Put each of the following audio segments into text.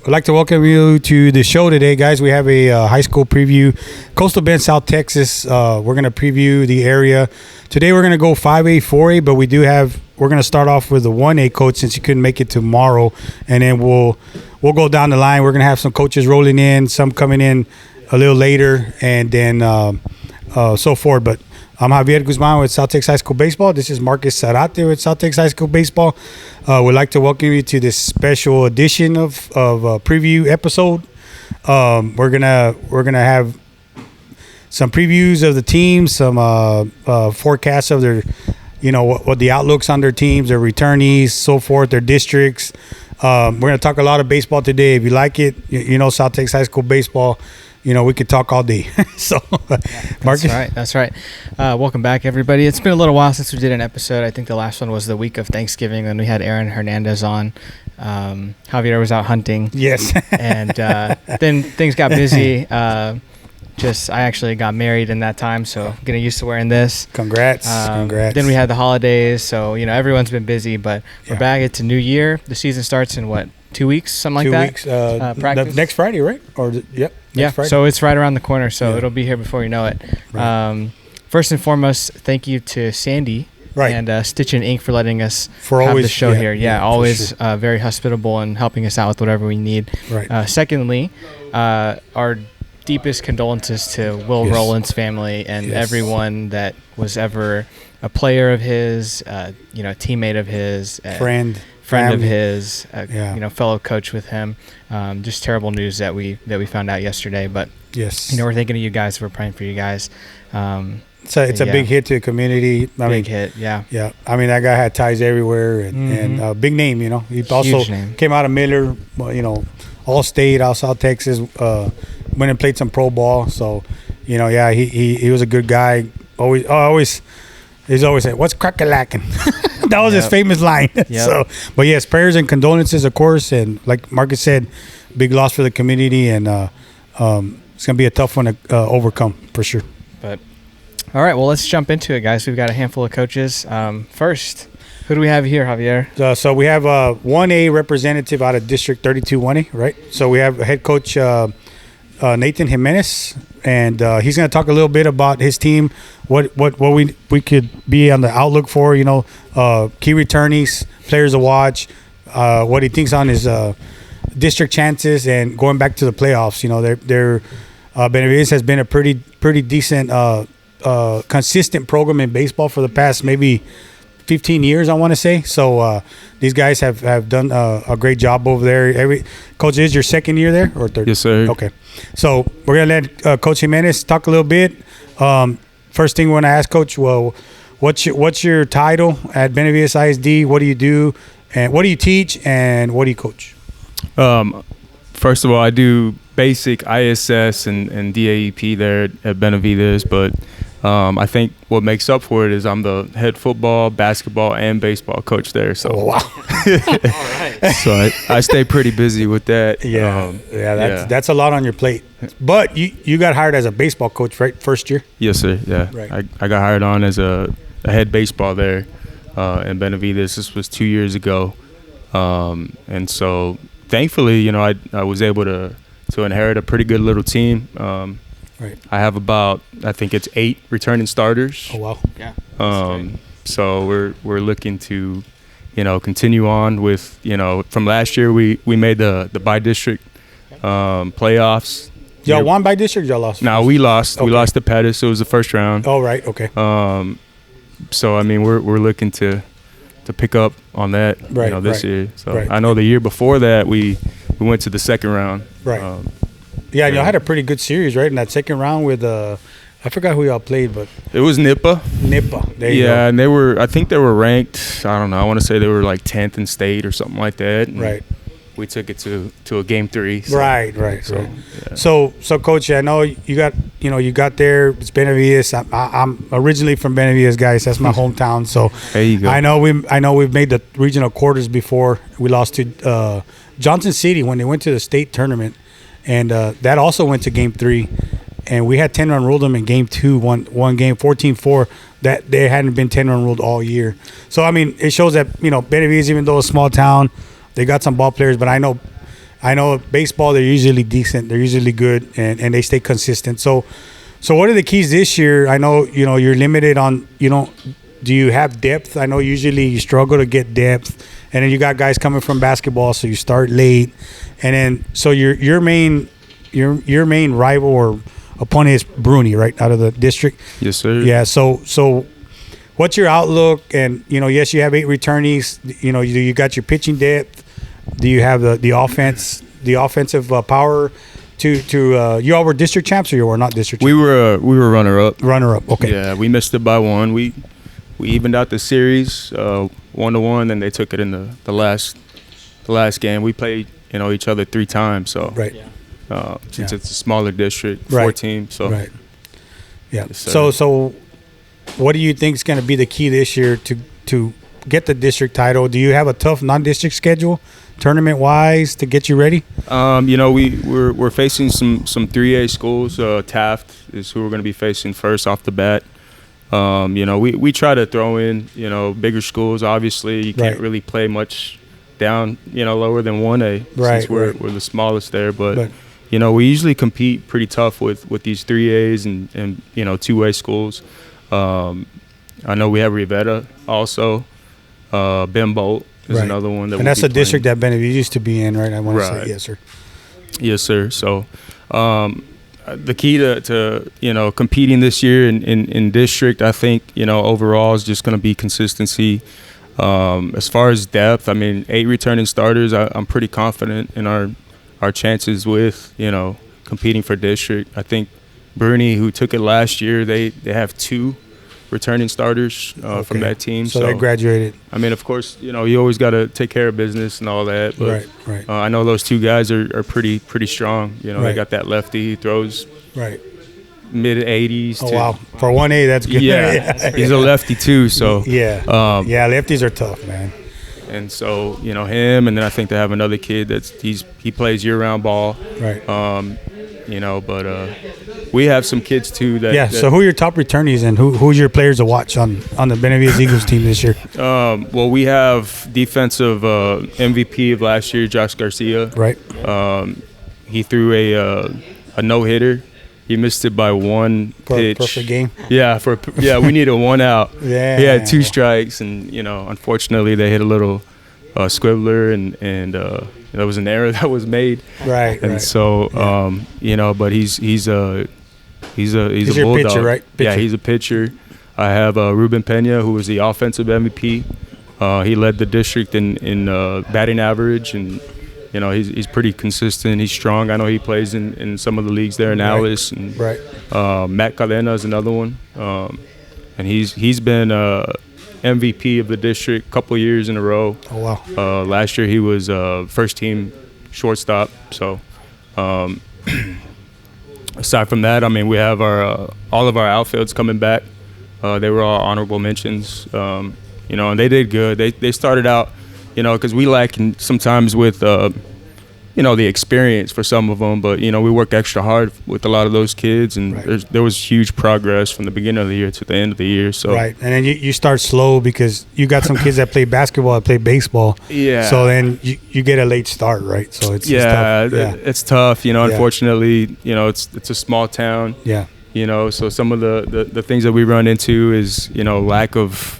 I'd like to welcome you to the show today, guys. We have a high school preview, Coastal Bend, South Texas. We're going to preview the area. Today we're going to go 5A, 4A, but we're going to start off with the 1A coach since he couldn't make it tomorrow, and then we'll go down the line. We're going to have some coaches rolling in, some coming in a little later, and then so forth. But I'm Javier Guzman with South Texas High School Baseball. This is Marcus Zarate with South Texas High School Baseball. We'd like to welcome you to this special edition of preview episode. We're gonna have some previews of the teams, some forecasts of their, what the outlooks on their teams, their returnees, so forth, their districts. We're gonna talk a lot of baseball today. If you like it, South Texas High School Baseball. We could talk all day. So, Marcus? That's right. Welcome back, everybody. It's been a little while since we did an episode. I think the last one was the week of Thanksgiving when we had Aaron Hernandez on. Javier was out hunting. Yes. And then things got busy. I actually got married in that time, so getting used to wearing this. Congrats. Then we had the holidays, so, everyone's been busy, but we're back. It's a new year. The season starts in 2 weeks, something like that? 2 weeks. Practice. Next Friday, right? Next Friday. So it's right around the corner, so it'll be here before you know it. Right. First and foremost, thank you to Sandy and Stitch and Ink for letting us have the show here. Always sure. Very hospitable and helping us out with whatever we need. Right. Secondly, our deepest condolences to Will Rowland's family and everyone that was ever a player of his, a teammate of his, friend of his, fellow coach with him. Just terrible news that we found out yesterday. But we're thinking of you guys. We're praying for you guys. So it's a big hit to the community. Big hit. Yeah. I mean, that guy had ties everywhere and big name. He also came out of Miller. All state out South Texas. Went and played some pro ball. So, he was a good guy. He's always saying, "What's crack-a-lackin'?" That was his famous line. So, but yes, prayers and condolences, of course. And like Marcus said, big loss for the community, and it's gonna be a tough one to overcome for sure. But all right, well, let's jump into it, guys. We've got a handful of coaches. First, who do we have here, Javier? So we have 1A representative out of District 32 1A, right? So we have head coach Nathan Jimenez, and he's going to talk a little bit about his team, what we could be on the outlook for, key returnees, players to watch, what he thinks on his district chances, and going back to the playoffs. Their Benavides has been a pretty decent, consistent program in baseball for the past maybe 15 years, I want to say. So these guys have done a great job over there. Coach, is your second year there or third? Yes, sir. Okay. So we're going to let Coach Jimenez talk a little bit. First thing we want to ask, Coach, well, what's your title at Benavides ISD? What do you do? And what do you teach? And what do you coach? First of all, I do basic ISS and DAEP there at Benavides, but I think what makes up for it is I'm the head football, basketball, and baseball coach there. So, wow. All right. So I stay pretty busy with that. That's a lot on your plate. But you got hired as a baseball coach, right? First year? Yes, sir. Yeah. Right. I got hired on as a head baseball there in Benavides. This was 2 years ago. And so thankfully, I was able to inherit a pretty good little team. Right. I have about, I think it's 8 returning starters. Oh, wow. Yeah. So we're looking to, continue on with, from last year we made the by-district playoffs. Y'all won by district or y'all lost? No, we lost. Okay. We lost to Pettis. It was the first round. Oh, right. Okay. So, I mean, we're looking to pick up on that this year. So I know the year before that we went to the second round. Right. Y'all had a pretty good series, right? In that second round with I forgot who y'all played, but it was Nippa. There you go. And I think they were ranked, I don't know, I want to say they were like 10th in state or something like that. And right. We took it to a game 3. So. Right. So Coach, I know you got there. It's Benavides. I'm originally from Benavides, guys. That's my hometown. So there you go. I know we've made the regional quarters before. We lost to Johnson City when they went to the state tournament. And that also went to game 3, and we had 10-run ruled them in game 2, one game, 14-4. That they hadn't been 10-run ruled all year. So I mean, it shows that Benavides, even though a small town, they got some ball players. But I know I know baseball, they're usually decent. They're usually good, and they stay consistent. So what are the keys this year? I know, you're limited on, do you have depth? I know usually you struggle to get depth, and then you got guys coming from basketball, so you start late. And then, so your main rival or opponent is Bruni, right, out of the district? Yes, sir. Yeah, so what's your outlook? And, yes, you have 8 returnees. You got your pitching depth. Do you have the offensive power to you all were district champs, or you were not district champs? We were runner up. Runner up, okay. Yeah, we missed it by 1. We evened out the series 1-1, and they took it in the last game. We played each other 3 times, so right. Since it's a smaller district, 4 teams, so right. Yeah. Yes, so what do you think is going to be the key this year to get the district title? Do you have a tough non-district schedule, tournament wise, to get you ready? We're facing some 3A schools. Taft is who we're going to be facing first off the bat. We try to throw in bigger schools. Obviously, you can't really play much down lower than 1A since we're the smallest there. But we usually compete pretty tough with these 3As and 2A schools. I know we have Rivera also. Ben Bolt is another one and that's a district that Benavides used to be in, right? I want to say yes, sir. Yes, sir. So the key to competing this year in district, I think overall is just going to be consistency. As far as depth, 8 returning starters, I'm pretty confident in our chances with competing for district. I think Bruni, who took it last year, they have 2 returning starters from that team. So they graduated. Of course, you always got to take care of business and all that. But right. I know those 2 guys are pretty strong. They got that lefty. He throws mid 80s. Oh, wow. For 1A, that's good. Yeah. He's a lefty too. So yeah, lefties are tough, man. And so him, and then I think they have another kid he plays year-round ball. Right. But we have some kids too so who are your top returnees, and who's your players to watch on the Benavides Eagles team this year? Well, we have defensive MVP of last year, Josh Garcia. Right. He threw a no-hitter. He missed it by 1 pitch. Perfect game. Yeah, we needed 1 out. Yeah. He had 2 strikes, and unfortunately they hit a little squibbler, and there was an error that was made. Right. And so but he's a your bulldog. Pitcher, right? Yeah, he's a pitcher. I have Ruben Pena, who was the offensive MVP. He led the district in batting average, and he's pretty consistent. He's strong. I know he plays in some of the leagues there in Alice. And Matt Cadena is another one, and he's been MVP of the district a couple years in a row. Oh wow! Last year he was first team shortstop. So aside from that, we have our all of our outfields coming back. They were all honorable mentions, and they did good. They started out, because we lack sometimes with the experience for some of them, but we work extra hard with a lot of those kids, and there was huge progress from the beginning of the year to the end of the year. So and then you start slow because you got some kids that play basketball, that play baseball. Yeah. So then you get a late start, right? So it's tough. It's tough. Unfortunately, it's a small town. Yeah. So some of the things that we run into is lack of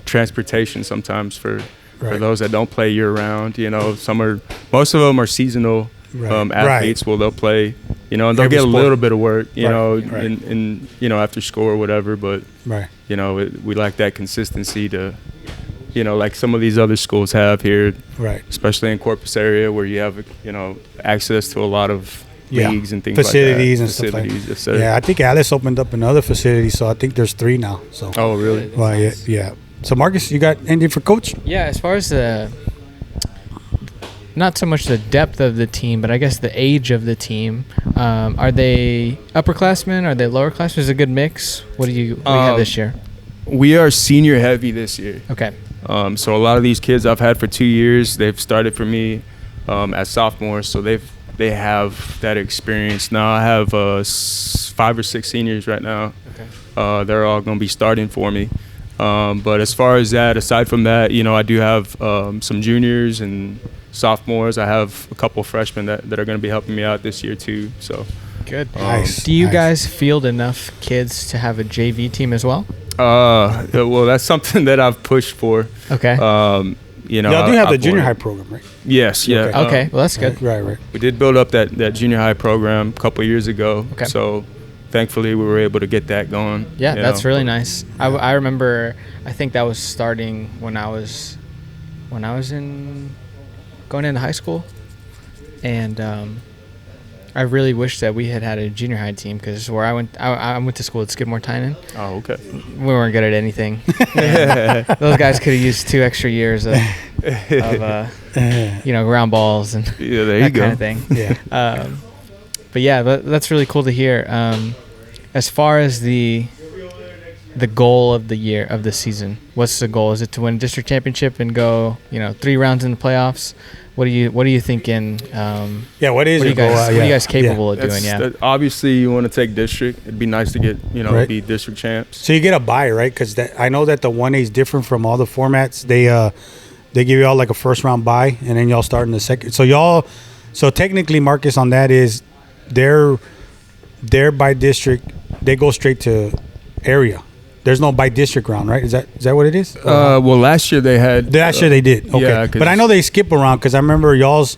transportation sometimes for those that don't play year round. Most of them are seasonal athletes. Well, they'll play, and they'll Every get a sport. little bit of work, in after school or whatever. But we lack that consistency to, like some of these other schools have here, especially in Corpus area where you have access to a lot of leagues and things facilities like that. And stuff like that. Yes, sir. Yeah, I think Alice opened up another facility, so I think there's 3 now. So. Oh, really? Well, yeah. So Marcus, you got anything for Coach? Yeah, as far as not so much the depth of the team, but I guess the age of the team. Are they upperclassmen? Are they lowerclassmen? Is it a good mix? What do you have this year? We are senior heavy this year. Okay. So a lot of these kids I've had for 2 years, they've started for me as sophomores, so they have that experience. Now I have 5 or 6 seniors right now. Okay. They're all going to be starting for me. But as far as that, aside from that, I do have some juniors and sophomores. I have a couple freshmen that are going to be helping me out this year too. So good. Nice. Do you Nice. guys field enough kids to have a JV team as well? well, that's something that I've pushed for. Okay. You know, Y'all do have the I've junior high wanted- program, right? Yes, yeah. Okay. Well, that's good. Right. We did build up that junior high program a couple years ago. Okay. So thankfully we were able to get that going. Yeah, you that's know. really nice. I remember. I think that was starting when I was going into high school, and I really wish that we had a junior high team, because where I went to school at Skidmore Tynan. Oh, okay. We weren't good at anything. Those guys could have used 2 extra years of ground balls and Yeah, there you that go. kind of thing. Yeah. But yeah, that's really cool to hear. As far as the goal of the season, what's the goal? Is it to win district championship and go 3 rounds in the playoffs? What are you thinking? Yeah. What is What are your you goal? guys? What are you guys capable of That's- doing? Yeah. that- obviously, you want to take district. It'd be nice to get, Right. be district champs. So you get a bye, right? Because I know that the 1A is different from all the formats. They give you all like a first round bye, and then y'all start in the second. So technically, Marcus, on that is they're by district. They go straight to area. There's no by district round, right? Is that what it is? Well, last year they had. Last year they did. Okay, yeah, 'cause- but I know they skip around because I remember y'all's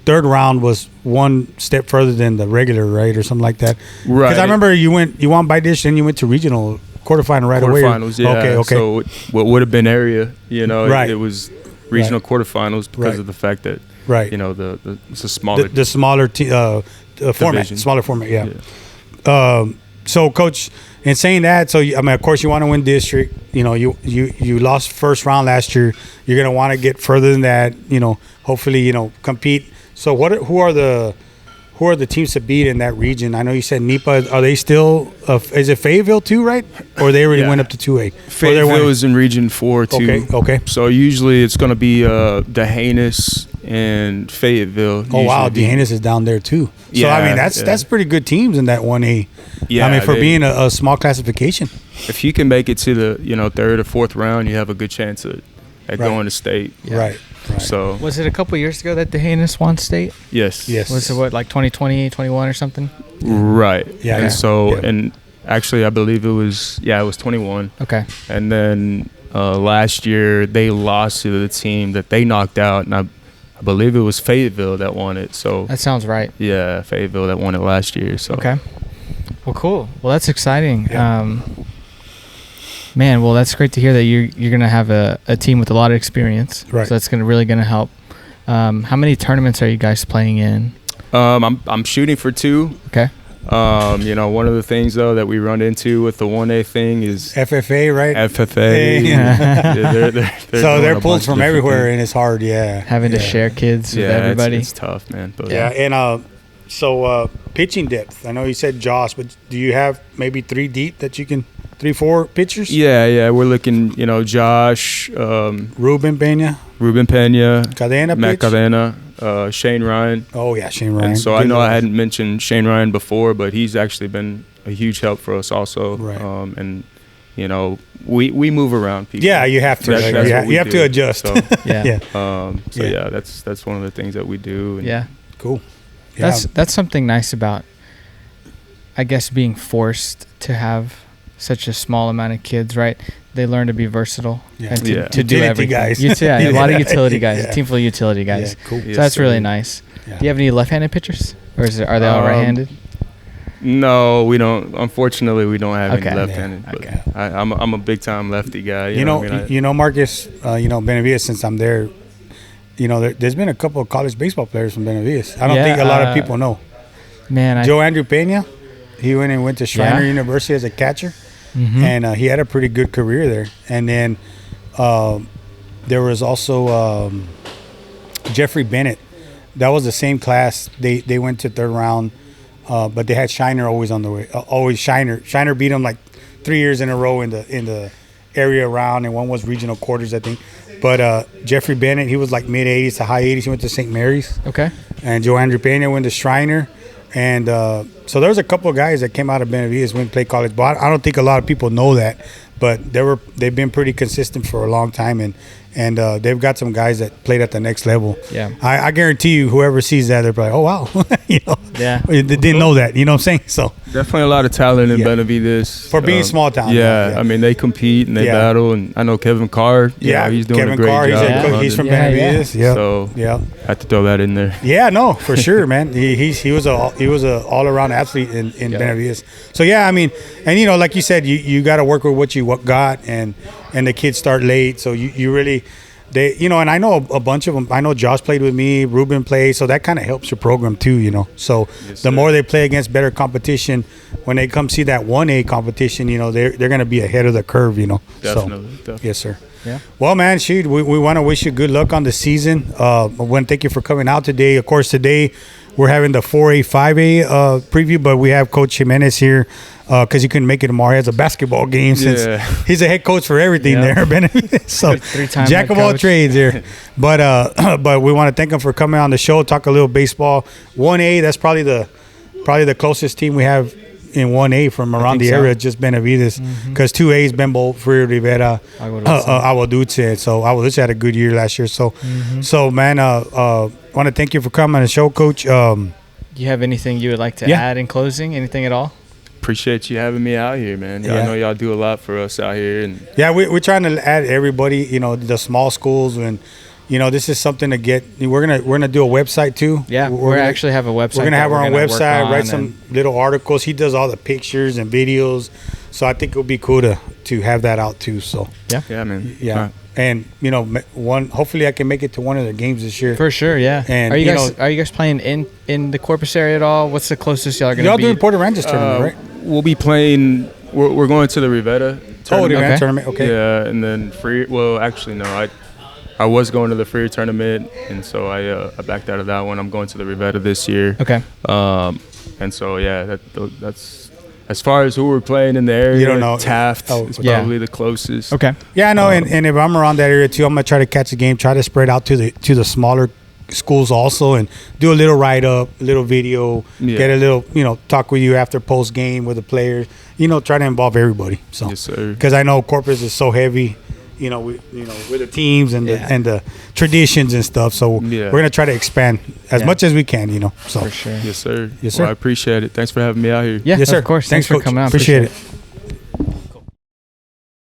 third round was one step further than the regular, right, or something like that. Right. Because I remember you won by district, and you went to regional quarterfinal right away. Quarterfinals, yeah. Okay. So what would have been area, Right. it was regional quarterfinals because Right. of the fact that, Right. it's a smaller. The smaller format, Division. smaller format. Yeah. So, Coach, in saying that, of course, you want to win district. You lost first round last year. You're gonna want to get further than that. Hopefully, compete. So, who are the teams to beat in that region? I know you said NEPA. Are they still? Is it Fayetteville too, right? Or they already Yeah. went up to 2A? Fayetteville is in Region 4 too. Okay. So usually it's going to be Jimenez and Fayetteville. Oh wow, usually. Jimenez is down there too. So Yeah, I mean that's pretty good teams in that 1A. Yeah, I mean for they- being a small classification. If you can make it to the third or fourth round, you have a good chance at Right. going to state. Yeah. Right. So Was it a couple years ago that Dehanis won state? yes, Yes. Was it like 2020, 21 or something? right. Yeah. And so Yeah. and actually I believe it was 21. Okay. And then last year they lost to the team that they knocked out, and I believe it was Fayetteville that won it. So That sounds right. yeah, Fayetteville that won it last year. So Okay. Well, cool. Well, that's exciting. Yeah. Man, well, that's great to hear that you're gonna have a team with a lot of experience. Right. So that's really gonna help. How many tournaments are you guys playing in? I'm shooting for 2. Okay. One of the things though that we run into with the 1A thing is FFA, right? FFA. Yeah. they're So doing they're a pulled bunch from of different everywhere, things. and it's hard. Yeah. Having to share kids with Yeah, everybody. It's tough, man. But Yeah, and so pitching depth. I know you said Josh, but do you have maybe 3 deep that you can 3-4 pitchers? yeah, we're looking. Josh, Ruben Pena, Ruben Pena, Cadena, Matt pitch? Cadena, Shane Ryan. Oh yeah, Shane Ryan. And so I Good know I looks. hadn't mentioned Shane Ryan before, but he's actually been a huge help for us also. Right. And we move around people. Yeah, you have to. That's- right? that's you what we have to do. adjust. So, Yeah. Yeah. yeah, that's one of the things that we do. And Yeah. Cool. Yeah. That's something nice about, I guess, being forced to have such a small amount of kids, right? They learn to be versatile Yeah. and to, Yeah. to do Utility everything. guys. A lot of utility guys. Yeah. A team full of utility guys. Yeah, cool. So Yes, that's really sir. nice. Yeah. Do you have any left-handed pitchers, or are they all right-handed? No, we don't. Unfortunately, we don't have Okay. any left-handed. Yeah. But Okay. I'm a big time lefty guy. You know, Marcus. Benavides. Since I'm there, there's been a couple of college baseball players from Benavides. I don't Yeah, think a lot of people know. Man, Joe Andrew Pena. He went to Schreiner Yeah. University as a catcher, Mhm. and he had a pretty good career there. And then there was also Jeffrey Bennett. That was the same class. They went to third round, but they had Shiner always on the way. Always Shiner. Shiner beat them like 3 years in a row in the area round, and one was regional quarters, I think. But Jeffrey Bennett, he was like mid 80s to high 80s. He went to St. Mary's. Okay. And Joe Andrew Pena went to Schreiner. And so there was a couple of guys that came out of Benavides went to play college ball. I don't think a lot of people know that, but they've been pretty consistent for a long time, and And they've got some guys that played at the next level. Yeah. I guarantee you, whoever sees that, they're probably, oh, wow. Yeah. They didn't know that. You know what I'm saying? So Definitely a lot of talent in Benavides. For being small town. Yeah, I mean, they compete and they battle. And I know Kevin Carr. He's doing a great job. He's from Benavides. Yeah. So I had to throw that in there. Yeah, no, for sure, man. He was a all around athlete in Benavides. So I mean, and like you said, you got to work with what you got, and the kids start late, so you really. And I know a bunch of them. I know Josh played with me, Ruben played, so that kind of helps your program too, So the more they play against better competition, when they come see that 1A competition, they're going to be ahead of the curve, Definitely. Yes, sir. Yeah. Well, man, shoot, we want to wish you good luck on the season. I want to thank you for coming out today. Of course, today we're having the 4A, 5A preview, but we have Coach Jimenez here because he couldn't make it tomorrow. He has a basketball game since he's a head coach for everything there. So jack of all trades here. But we want to thank him for coming on the show, talk a little baseball. 1A, that's probably the closest team we have in 1A from around the area, just Benavides, because 2A is Bembo, Freire Rivera, Agua Dulce. So Agua Dulce had a good year last year. So, man, want to thank you for coming on the show, Coach. Do you have anything you would like to add in closing? Anything at all? Appreciate you having me out here, man. I know y'all do a lot for us out here. And we're trying to add everybody, the small schools, and this is something to get. We're gonna do a website too. Yeah, we're actually have a website. We're gonna have our own website, write some little articles. He does all the pictures and videos, so I think it would be cool to have that out too. So man. Yeah. And hopefully I can make it to one of the games this year. For sure, yeah. And are you guys playing in the Corpus area at all? What's the closest y'all are gonna be? Y'all doing Port Aransas tournament, right? We'll be playing. We're going to the Rivetta tournament. Tournament. Okay. Yeah, and then Freire. Well, actually, no. I was going to the Freire tournament, and so I backed out of that one. I'm going to the Rivetta this year. Okay. And so that's as far as who we're playing in the area. You don't know. Taft is probably the closest. Okay. Yeah, I know. And if I'm around that area too, I'm gonna try to catch a game. Try to spread out to the smaller schools also, and do a little write up, a little video, get a little talk with you after post game with the players. Try to involve everybody. So yes, sir. Because I know Corpus is so heavy. With the teams and the traditions and stuff. So we're gonna try to expand as much as we can. So for sure. Yes, sir. Yes, sir. Well, I appreciate it. Thanks for having me out here. Yeah, yes, sir. Of course. Thanks for Coach. coming out. Appreciate it.